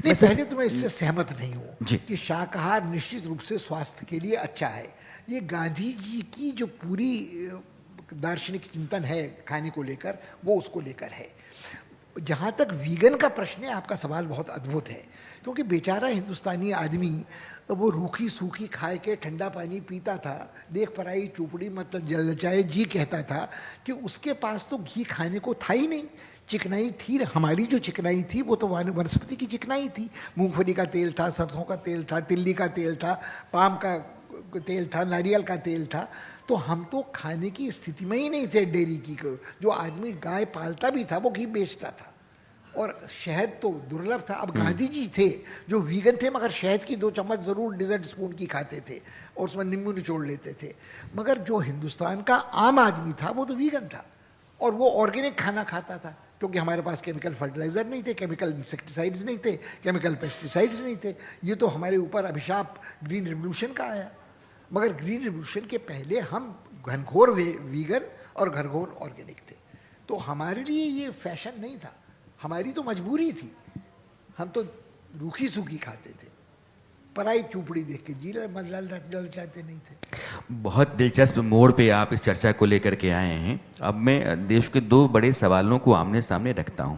नहीं, पहले तो मैं इससे सहमत नहीं जी। हूँ कि शाकाहार निश्चित रूप से स्वास्थ्य के लिए अच्छा है। ये गांधी जी की जो पूरी दार्शनिक चिंतन है खाने को लेकर, वो उसको लेकर है। जहाँ तक वीगन का प्रश्न है, आपका सवाल बहुत अद्भुत है, क्योंकि बेचारा हिंदुस्तानी आदमी वो रूखी सूखी खाए के ठंडा पानी पीता था, देख पराई चूपड़ी मतलब जल लचाए जी कहता था कि उसके पास तो घी खाने को था ही नहीं। चिकनाई थी, हमारी जो चिकनाई थी वो तो वनस्पति की चिकनाई थी। मूंगफली का तेल था, सरसों का तेल था, तिल्ली का तेल था, पाम का तेल था, नारियल का तेल था। तो हम तो खाने की स्थिति में ही नहीं थे डेयरी की। जो आदमी गाय पालता भी था वो घी बेचता था, और शहद तो दुर्लभ था। अब गांधी जी थे जो वीगन थे, मगर शहद की 2 चम्मच जरूर डिजर्ट स्पून की खाते थे और उसमें नींबू निचोड़ लेते थे। मगर जो हिंदुस्तान का आम आदमी था वो तो वीगन था, और वो ऑर्गेनिक खाना खाता था, क्योंकि हमारे पास केमिकल फर्टिलाइजर नहीं थे, केमिकल इंसेक्टिसाइड्स नहीं थे, केमिकल पेस्टिसाइड्स नहीं थे। ये तो हमारे ऊपर अभिशाप ग्रीन रिवोल्यूशन का आया। मगर ग्रीन रिवोल्यूशन के पहले हम घनघोर वीगन और घनघोर ऑर्गेनिक थे। तो हमारे लिए ये फैशन नहीं था, हमारी तो मजबूरी थी। हम तो रूखी सूखी खाते थे, पराई चूपड़ी देख के जी लल जाते नहीं थे। बहुत दिलचस्प मोड़ पे आप इस चर्चा को लेकर के आए हैं। अब मैं देश के 2 बड़े सवालों को आमने सामने रखता हूं।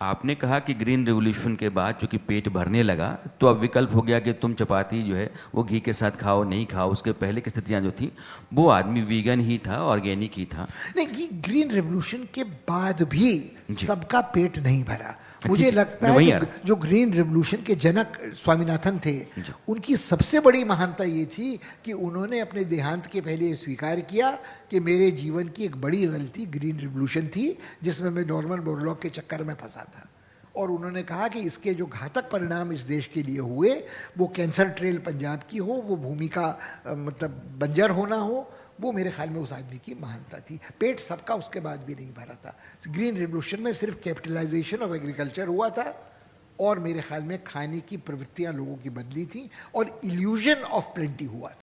आपने कहा कि ग्रीन रेवोल्यूशन के बाद चूंकि पेट भरने लगा तो अब विकल्प हो गया कि तुम चपाती जो है वो घी के साथ खाओ, नहीं खाओ। उसके पहले की स्थितियां जो थी वो आदमी वीगन ही था, ऑर्गेनिक ही था। नहीं, ग्रीन रेवोल्यूशन के बाद भी जी। सबका पेट नहीं भरा। ठीक मुझे है, लगता मैं है वहीं कि आ रहा जो ग्रीन रेवोल्यूशन के जनक स्वामीनाथन थे, जी। उनकी सबसे बड़ी महानता ये थी कि उन्होंने अपने देहांत के पहले स्वीकार किया कि मेरे जीवन की एक बड़ी गलती ग्रीन रेवोल्यूशन थी, जिसमें मैं नॉर्मन बोरलॉग के चक्कर में फंसा था। और उन्होंने कहा कि इसके जो घातक परिणाम इस देश के लिए हुए, वो कैंसर ट्रेल पंजाब की हो, वो भूमि का मतलब बंजर होना हो, वो मेरे ख्याल में उस आदमी की महानता थी। पेट सबका उसके बाद भी नहीं भरा था। ग्रीन रिवोल्यूशन में सिर्फ कैपिटलाइजेशन ऑफ एग्रीकल्चर हुआ था, और मेरे ख्याल में खाने की प्रवृत्तियां लोगों की बदली थी, और इल्यूजन ऑफ प्लेंटी हुआ था।